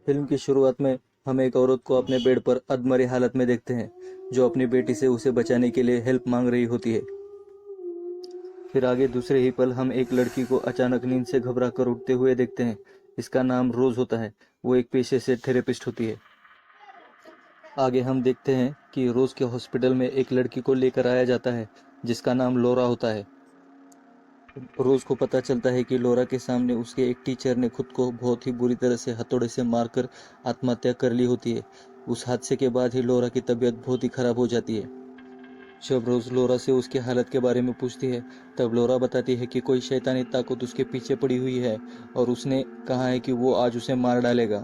Film की शुरुआत में हम एक औरत को अपने बेड पर अधमरी हालत में देखते हैं, जो अपनी बेटी से उसे बचाने के लिए हेल्प मांग रही होती है। फिर आगे दूसरे ही पल हम एक लड़की को अचानक नींद से घबरा कर उठते हुए देखते हैं। इसका नाम रोज होता है। वो एक पेशे से थेरेपिस्ट होती है। आगे हम देखते हैं कि रोज के हॉस्पिटल में एक लड़की को लेकर आया जाता है, जिसका नाम लोरा होता है। रोज को पता चलता है कि लोरा के सामने उसके एक टीचर ने खुद को बहुत ही बुरी तरह से हथौड़े से मारकर आत्महत्या कर ली होती है। उस हादसे के बाद ही लोरा की तबीयत बहुत ही खराब हो जाती है। जब रोज लोरा से उसकी हालत के बारे में पूछती है, तब लोरा बताती है कि कोई शैतानी ताकत उसके पीछे पड़ी हुई है और उसने कहा है कि वो आज उसे मार डालेगा।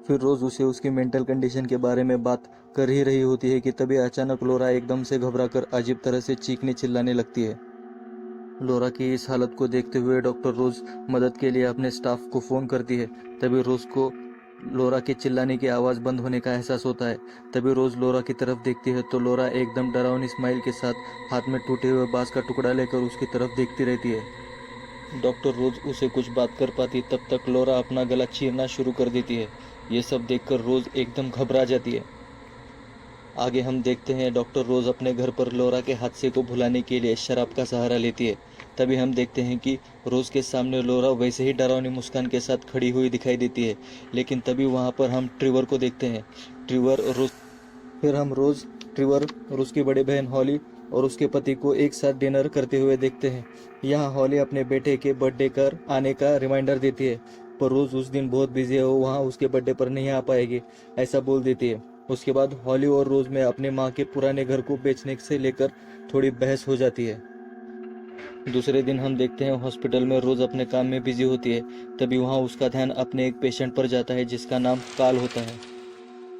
फिर रोज उसे उसकी मेंटल कंडीशन के बारे में बात कर ही रही होती है कि तभी अचानक लोरा एकदम से घबराकर अजीब तरह से चीखने चिल्लाने लगती है। लोरा की इस हालत को देखते हुए डॉक्टर रोज मदद के लिए अपने स्टाफ को फोन करती है। तभी रोज को लोरा के चिल्लाने की आवाज बंद होने का एहसास होता है। तभी रोज लोरा की तरफ देखती है तो लोरा एकदम डरावनी स्माइल के साथ हाथ में टूटे हुए बांस का टुकड़ा लेकर उसकी तरफ देखती रहती है। डॉक्टर रोज उसे कुछ बात कर पाती तब तक लोरा अपना गला चीरना शुरू कर देती है। ये सब देखकर रोज एकदम घबरा जाती है। आगे हम देखते हैं डॉक्टर रोज अपने घर पर लोरा के हादसे को भुलाने के लिए शराब का सहारा लेती है। तभी हम देखते हैं कि रोज के सामने लोरा वैसे ही डरावनी मुस्कान के साथ खड़ी हुई दिखाई देती है। लेकिन तभी वहां पर हम ट्रिवर को देखते हैं। ट्रिवर रोज फिर हम रोज ट्रिवर और उसकी बड़ी बहन हॉली और उसके पति को एक साथ डिनर करते हुए देखते हैं। यहाँ हॉली अपने बेटे के बर्थडे कर आने का रिमाइंडर देती है, पर रोज उस दिन बहुत बिजी है, वो वहाँ उसके बर्थडे पर नहीं आ पाएगी, ऐसा बोल देती है। उसके बाद हॉली और रोज में अपने माँ के पुराने घर को बेचने से लेकर थोड़ी बहस हो जाती है। दूसरे दिन हम देखते हैं हॉस्पिटल में रोज अपने काम में बिजी होती है। तभी वहाँ उसका ध्यान अपने एक पेशेंट पर जाता है जिसका नाम काल होता है।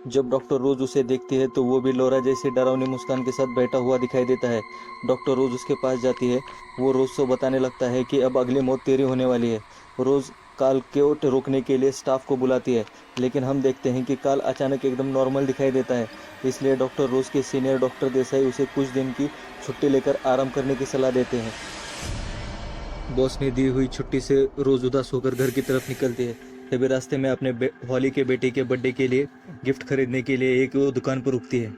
जब डॉक्टर रोज उसे देखती है तो वो भी लोरा जैसी डरावनी मुस्कान के साथ बैठा हुआ दिखाई देता है। डॉक्टर रोज उसके पास जाती है। वो रोज से बताने लगता है कि अब अगली मौत तेरी होने वाली है। रोज काल को रोकने के लिए स्टाफ को बुलाती है, लेकिन हम देखते हैं कि काल अचानक एकदम नॉर्मल दिखाई देता है। इसलिए डॉक्टर रोज के सीनियर डॉक्टर देसाई उसे कुछ दिन की छुट्टी लेकर आराम करने की सलाह देते हैं। बॉस ने दी हुई छुट्टी से रोज उदास होकर घर की तरफ निकलती है। तभी रास्ते में अपने हॉली के बेटे के बर्थडे के लिए गिफ्ट खरीदने के लिए एक दुकान पर रुकती है।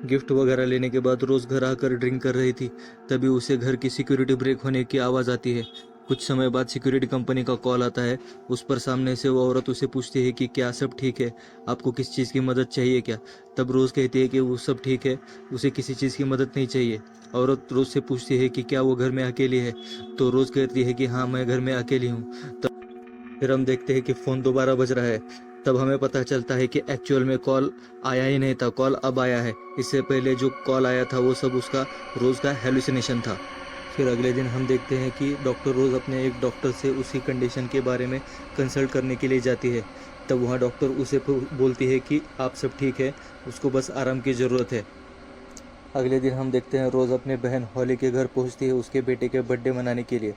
गिफ्ट वगैरह लेने के बाद रोज घर आकर ड्रिंक कर रही थी। तभी उसे घर की सिक्योरिटी ब्रेक होने की आवाज़ आती है। कुछ समय बाद सिक्योरिटी कंपनी का कॉल आता है। उस पर सामने से वो औरत उसे पूछती है कि क्या सब ठीक है, आपको किस चीज़ की मदद चाहिए क्या। तब रोज कहती है कि वो सब ठीक है, उसे किसी चीज़ की मदद नहीं चाहिए। औरत रोज से पूछती है कि क्या वो घर में अकेली है, तो रोज कहती है कि हाँ, मैं घर में अकेली हूँ। फिर हम देखते हैं कि फ़ोन दोबारा बज रहा है। तब हमें पता चलता है कि एक्चुअल में कॉल आया ही नहीं था, कॉल अब आया है। इससे पहले जो कॉल आया था वो सब उसका रोज़ का हेलुसिनेशन था। फिर अगले दिन हम देखते हैं कि डॉक्टर रोज़ अपने एक डॉक्टर से उसी कंडीशन के बारे में कंसल्ट करने के लिए जाती है। तब वहाँ डॉक्टर उसे बोलती है कि आप सब ठीक है, उसको बस आराम की ज़रूरत है। अगले दिन हम देखते हैं रोज़ अपने बहन हॉली के घर पहुंचती है उसके बेटे के बर्थडे मनाने के लिए।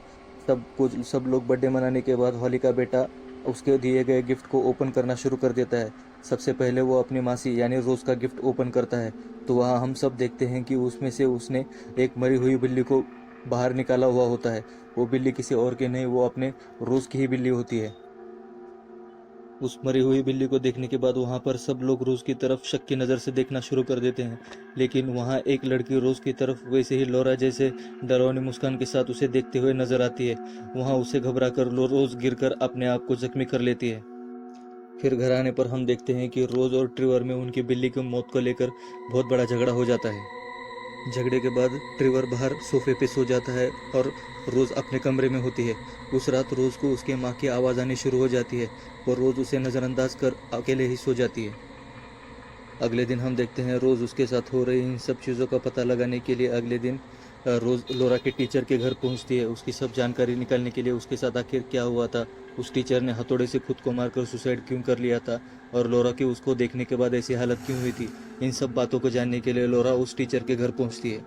सब लोग बर्थडे मनाने के बाद हॉली का बेटा उसके दिए गए गिफ्ट को ओपन करना शुरू कर देता है। सबसे पहले वो अपनी मासी यानी रोज़ का गिफ्ट ओपन करता है। तो वहाँ हम सब देखते हैं कि उसमें से उसने एक मरी हुई बिल्ली को बाहर निकाला हुआ होता है। वो बिल्ली किसी और की नहीं, वो अपने रोज़ की ही बिल्ली होती है। उस मरी हुई बिल्ली को देखने के बाद वहां पर सब लोग रोज की तरफ शक की नज़र से देखना शुरू कर देते हैं। लेकिन वहां एक लड़की रोज की तरफ वैसे ही लोरा जैसे डरावनी मुस्कान के साथ उसे देखते हुए नजर आती है। वहां उसे घबरा कर रोज गिरकर अपने आप को जख्मी कर लेती है। फिर घर आने पर हम देखते हैं कि रोज और ट्रिवर में उनकी बिल्ली की मौत को लेकर बहुत बड़ा झगड़ा हो जाता है। झगड़े के बाद ट्रिवर बाहर सोफे पे सो जाता है और रोज़ अपने कमरे में होती है। उस रात रोज़ को उसके माँ की आवाज़ आनी शुरू हो जाती है और रोज़ उसे नज़रअंदाज कर अकेले ही सो जाती है। अगले दिन हम देखते हैं रोज़ उसके साथ हो रही इन सब चीज़ों का पता लगाने के लिए अगले दिन रोज़ लोरा के टीचर के घर पहुंचती है, उसकी सब जानकारी निकालने के लिए उसके साथ आखिर क्या हुआ था, उस टीचर ने हथौड़े से खुद को मारकर सुसाइड क्यों कर लिया था और लोरा की उसको देखने के बाद ऐसी हालत क्यों हुई थी। इन सब बातों को जानने के लिए लोरा उस टीचर के घर पहुंचती है।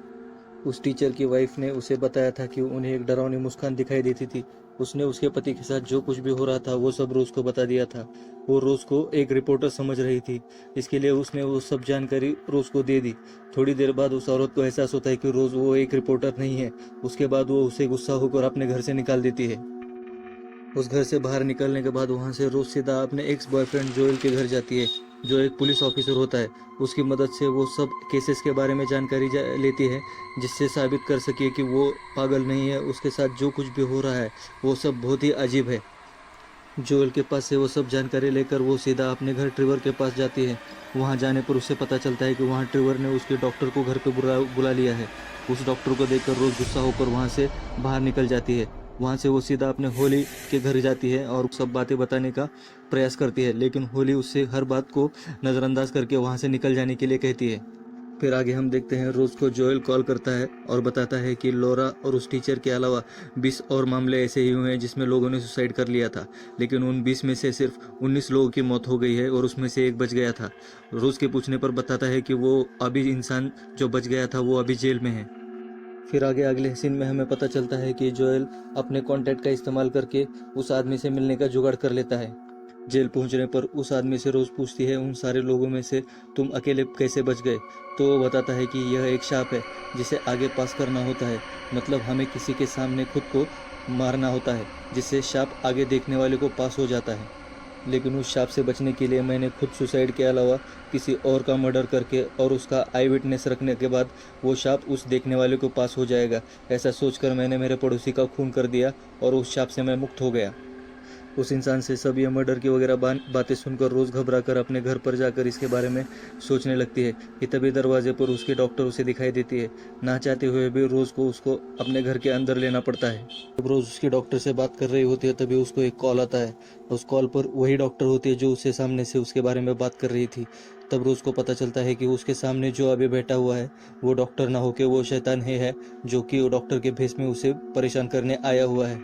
उस टीचर की वाइफ ने उसे बताया था कि उन्हें एक डरावनी मुस्कान दिखाई देती थी। उसने उसके पति के साथ जो कुछ भी हो रहा था वो सब रोज को बता दिया था। वो रोज को एक रिपोर्टर समझ रही थी, इसके लिए उसने वो सब जानकारी रोज को दे दी। थोड़ी देर बाद उस औरत को एहसास होता है कि रोज वो एक रिपोर्टर नहीं है। उसके बाद वो उसे गुस्सा होकर अपने घर से निकाल देती है। उस घर से बाहर निकलने के बाद वहाँ से रोज सीधा अपने एक्स बॉयफ्रेंड जोएल के घर जाती है, जो एक पुलिस ऑफिसर होता है। उसकी मदद से वो सब केसेस के बारे में जानकारी लेती है, जिससे साबित कर सके कि वो पागल नहीं है। उसके साथ जो कुछ भी हो रहा है वो सब बहुत ही अजीब है। जोएल के पास से वो सब जानकारी लेकर वो सीधा अपने घर ट्रिवर के पास जाती है। वहाँ जाने पर उसे पता चलता है कि वहाँ ट्रिवर ने उसके डॉक्टर को घर पे बुला लिया है। उस डॉक्टर को देखकर रोज गुस्सा होकर वहाँ से बाहर निकल जाती है। वहाँ से वो सीधा अपने होली के घर जाती है और सब बातें बताने का प्रयास करती है, लेकिन होली उससे हर बात को नज़रअंदाज करके वहाँ से निकल जाने के लिए कहती है। फिर आगे हम देखते हैं रोज को जोएल कॉल करता है और बताता है कि लॉरा और उस टीचर के अलावा 20 और मामले ऐसे ही हुए हैं जिसमें लोगों ने सुसाइड कर लिया था, लेकिन उन 20 में से सिर्फ 19 लोगों की मौत हो गई है और उसमें से एक बच गया था। रोज के पूछने पर बताता है कि वो अभी इंसान जो बच गया था वो अभी जेल में है। फिर आगे अगले सीन में हमें पता चलता है कि जोएल अपने कॉन्टैक्ट का इस्तेमाल करके उस आदमी से मिलने का जुगाड़ कर लेता है। जेल पहुंचने पर उस आदमी से रोज पूछती है, उन सारे लोगों में से तुम अकेले कैसे बच गए? तो वो बताता है कि यह एक शाप है जिसे आगे पास करना होता है, मतलब हमें किसी के सामने खुद को मारना होता है, जिससे शाप आगे देखने वाले को पास हो जाता है। लेकिन उस शाप से बचने के लिए मैंने खुद सुसाइड के अलावा किसी और का मर्डर करके और उसका आई विटनेस रखने के बाद वो शाप उस देखने वाले को पास हो जाएगा। ऐसा सोचकर मैंने मेरे पड़ोसी का खून कर दिया और उस शाप से मैं मुक्त हो गया। उस इंसान से सब ये मर्डर की वगैरह बातें सुनकर रोज़ घबरा कर अपने घर पर जाकर इसके बारे में सोचने लगती है कि तभी दरवाजे पर उसकी डॉक्टर उसे दिखाई देती है। ना चाहते हुए भी रोज़ को उसको अपने घर के अंदर लेना पड़ता है। जब रोज़ उसकी डॉक्टर से बात कर रही होती है तभी उसको एक कॉल आता है। उस कॉल पर वही डॉक्टर होती है जो उससे सामने से उसके बारे में बात कर रही थी। तब रोज़ को पता चलता है कि उसके सामने जो अभी बैठा हुआ है वो डॉक्टर ना होके वो शैतान ही है, जो कि वो डॉक्टर के भेष में उसे परेशान करने आया हुआ है।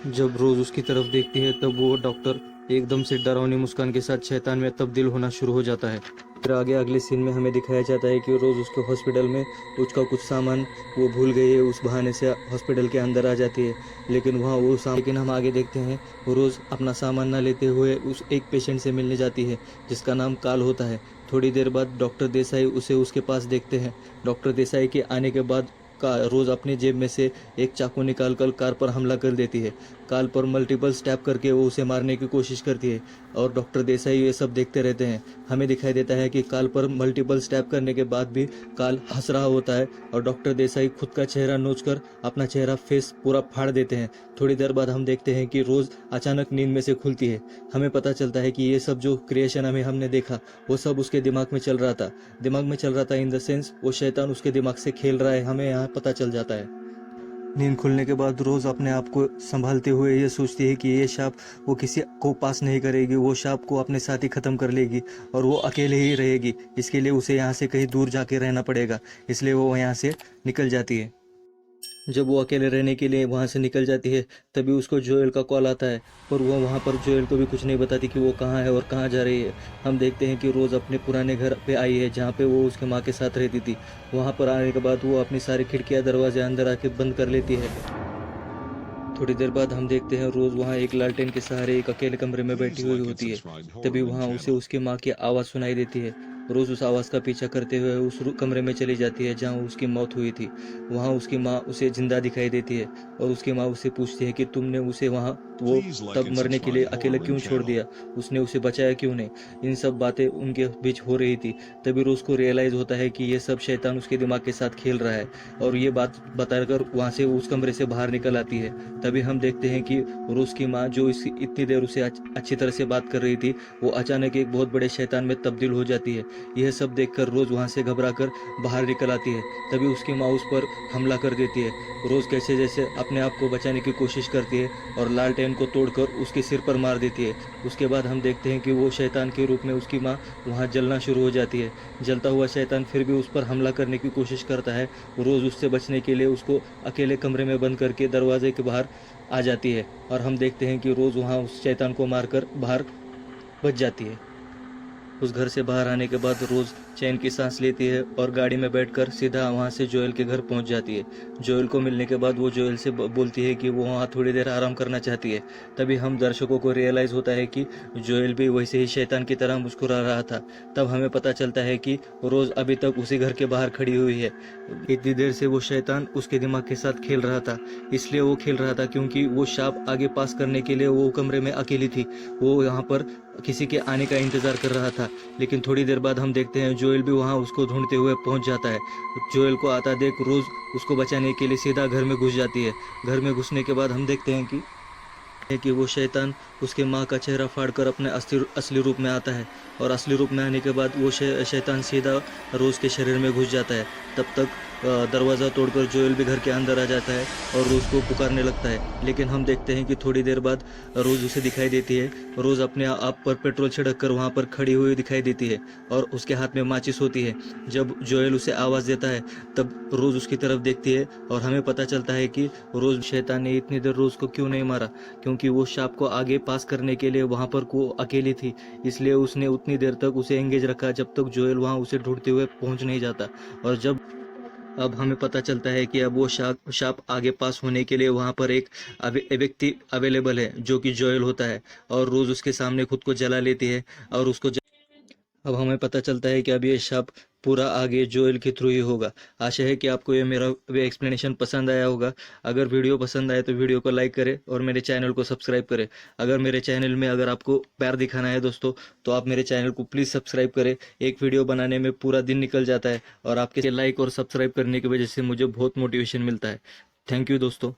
जब रोज उसकी तरफ देखती है तब वो डॉक्टर एकदम से डरावनी मुस्कान के साथ शैतान में तब्दील होना शुरू हो जाता है। फिर आगे अगले सीन में हमें दिखाया जाता है कि रोज उसके हॉस्पिटल में उसका कुछ सामान वो भूल गई है। उस बहाने से हॉस्पिटल के अंदर आ जाती है, लेकिन वहाँ वो लेकिन हम आगे देखते हैं वो रोज़ अपना सामान न लेते हुए उस एक पेशेंट से मिलने जाती है जिसका नाम काल होता है। थोड़ी देर बाद डॉक्टर देसाई उसे उसके पास देखते हैं। डॉक्टर देसाई के आने के बाद का रोज़ अपनी जेब में से एक चाकू निकालकर कार पर हमला कर देती है। काल पर मल्टीपल स्टैप करके वो उसे मारने की कोशिश करती है और डॉक्टर देसाई ये सब देखते रहते हैं। हमें दिखाई देता है कि काल पर मल्टीपल स्टैप करने के बाद भी काल हंस रहा होता है और डॉक्टर देसाई खुद का चेहरा नोचकर अपना चेहरा फेस पूरा फाड़ देते हैं। थोड़ी देर बाद हम देखते हैं कि रोज़ अचानक नींद में से खुलती है। हमें पता चलता है कि ये सब जो क्रिएशन हमने देखा वो सब उसके दिमाग में चल रहा था इन द सेंस वो शैतान उसके दिमाग से खेल रहा है, हमें यहाँ पता चल जाता है। नींद खुलने के बाद रोज़ अपने आप को संभालते हुए ये सोचती है कि ये शाप वो किसी को पास नहीं करेगी, वो शाप को अपने साथ ही ख़त्म कर लेगी और वो अकेले ही रहेगी। इसके लिए उसे यहाँ से कहीं दूर जाके रहना पड़ेगा, इसलिए वो यहाँ से निकल जाती है। जब वो अकेले रहने के लिए वहाँ से निकल जाती है तभी उसको जोएल का कॉल आता है, पर वो वहाँ पर जोएल को भी कुछ नहीं बताती कि वो कहाँ है और कहाँ जा रही है। हम देखते हैं कि रोज़ अपने पुराने घर पे आई है जहाँ पे वो उसके माँ के साथ रहती थी। वहाँ पर आने के बाद वो अपनी सारी खिड़कियाँ दरवाजे अंदर आके बंद कर लेती है। थोड़ी देर बाद हम देखते हैं रोज़ वहाँ एक लालटेन के सहारे एक अकेले कमरे में बैठी हुई होती है। तभी वहाँ उसे उसकी माँ की आवाज़ सुनाई देती है। रोज़ उस आवाज़ का पीछा करते हुए उस कमरे में चली जाती है जहाँ उसकी मौत हुई थी। वहाँ उसकी माँ उसे जिंदा दिखाई देती है और उसकी माँ उससे पूछती है कि तुमने उसे वहाँ वो तब मरने के लिए अकेला क्यों छोड़ दिया, उसने उसे बचाया क्यों नहीं। इन सब बातें उनके बीच हो रही थी। तभी रोज़ को रियलाइज़ होता है कि ये सब शैतान उसके दिमाग के साथ खेल रहा है और ये बात बताकर वहाँ से उस कमरे से बाहर निकल आती है। तभी हम देखते हैं कि रोज़ की माँ जो इतनी देर उसे अच्छी तरह से बात कर रही थी वो अचानक एक बहुत बड़े शैतान में तब्दील हो जाती है। यह सब देखकर रोज़ वहाँ से घबरा कर बाहर निकल आती है। तभी उसकी माँ उस पर हमला कर देती है। रोज़ कैसे जैसे अपने आप को बचाने की कोशिश करती है और लालटेन को तोड़कर उसके सिर पर मार देती है। उसके बाद हम देखते हैं कि वो शैतान के रूप में उसकी माँ वहाँ जलना शुरू हो जाती है। जलता हुआ शैतान फिर भी उस पर हमला करने की कोशिश करता है। रोज़ उससे बचने के लिए उसको अकेले कमरे में बंद करके दरवाजे के बाहर आ जाती है और हम देखते हैं कि रोज़ वहाँ उस शैतान को मारकर बाहर बच जाती है। उस घर से बाहर आने के बाद रोज़ चैन की सांस लेती है और गाड़ी में बैठकर सीधा वहाँ से जोएल के घर पहुँच जाती है। जोएल को मिलने के बाद वो जोएल से बोलती है कि वो वहाँ थोड़ी देर आराम करना चाहती है। तभी हम दर्शकों को रियलाइज़ होता है कि जोएल भी वैसे ही शैतान की तरह मुस्कुरा रहा था। तब हमें पता चलता है कि रोज़ अभी तक उसी घर के बाहर खड़ी हुई है। इतनी देर से वो शैतान उसके दिमाग के साथ खेल रहा था। इसलिए वो खेल रहा था क्योंकि वो शाप आगे पास करने के लिए वो कमरे में अकेली थी। वो यहाँ पर किसी के आने का इंतज़ार कर रहा था। लेकिन थोड़ी देर बाद हम देखते हैं जोएल भी वहाँ उसको ढूंढते हुए पहुँच जाता है। जोएल को आता देख रोज़ उसको बचाने के लिए सीधा घर में घुस जाती है। घर में घुसने के बाद हम देखते हैं कि वो शैतान उसके माँ का चेहरा फाड़कर अपने असली रूप में आता है। और असली रूप में आने के बाद वो शैतान सीधा रोज़ के शरीर में घुस जाता है। तब तक दरवाज़ा तोड़कर जोएल भी घर के अंदर आ जाता है और रोज़ को पुकारने लगता है। लेकिन हम देखते हैं कि थोड़ी देर बाद रोज़ उसे दिखाई देती है। रोज़ अपने आप पर पेट्रोल छिड़क कर वहाँ पर खड़ी हुई दिखाई देती है और उसके हाथ में माचिस होती है। जब जोएल उसे आवाज़ देता है तब रोज़ उसकी तरफ देखती है और हमें पता चलता है कि रोज़ शैतान ने इतनी देर रोज़ को क्यों नहीं मारा, क्योंकि वो शाप को आगे पास करने के लिए वहाँ पर को अकेली थी। इसलिए उसने उतनी देर तक उसे एंगेज रखा जब तक जोएल वहाँ उसे ढूंढते हुए पहुँच नहीं जाता। और जब अब हमें पता चलता है कि अब वो शाप आगे पास होने के लिए वहाँ पर एक व्यक्ति अवेलेबल है जो कि जोएल होता है। और रोज़ उसके सामने खुद को जला लेती है और उसको अब हमें पता चलता है कि अब ये शाप पूरा आगे जोएल के थ्रू ही होगा। आशा है कि आपको ये मेरा एक्सप्लेनेशन पसंद आया होगा। अगर वीडियो पसंद आए तो वीडियो को लाइक करें और मेरे चैनल को सब्सक्राइब करें। अगर मेरे चैनल में अगर आपको प्यार दिखाना है दोस्तों तो आप मेरे चैनल को प्लीज़ सब्सक्राइब करें। एक वीडियो बनाने में पूरा दिन निकल जाता है और आपके लाइक और सब्सक्राइब करने की वजह से मुझे बहुत मोटिवेशन मिलता है। थैंक यू दोस्तों।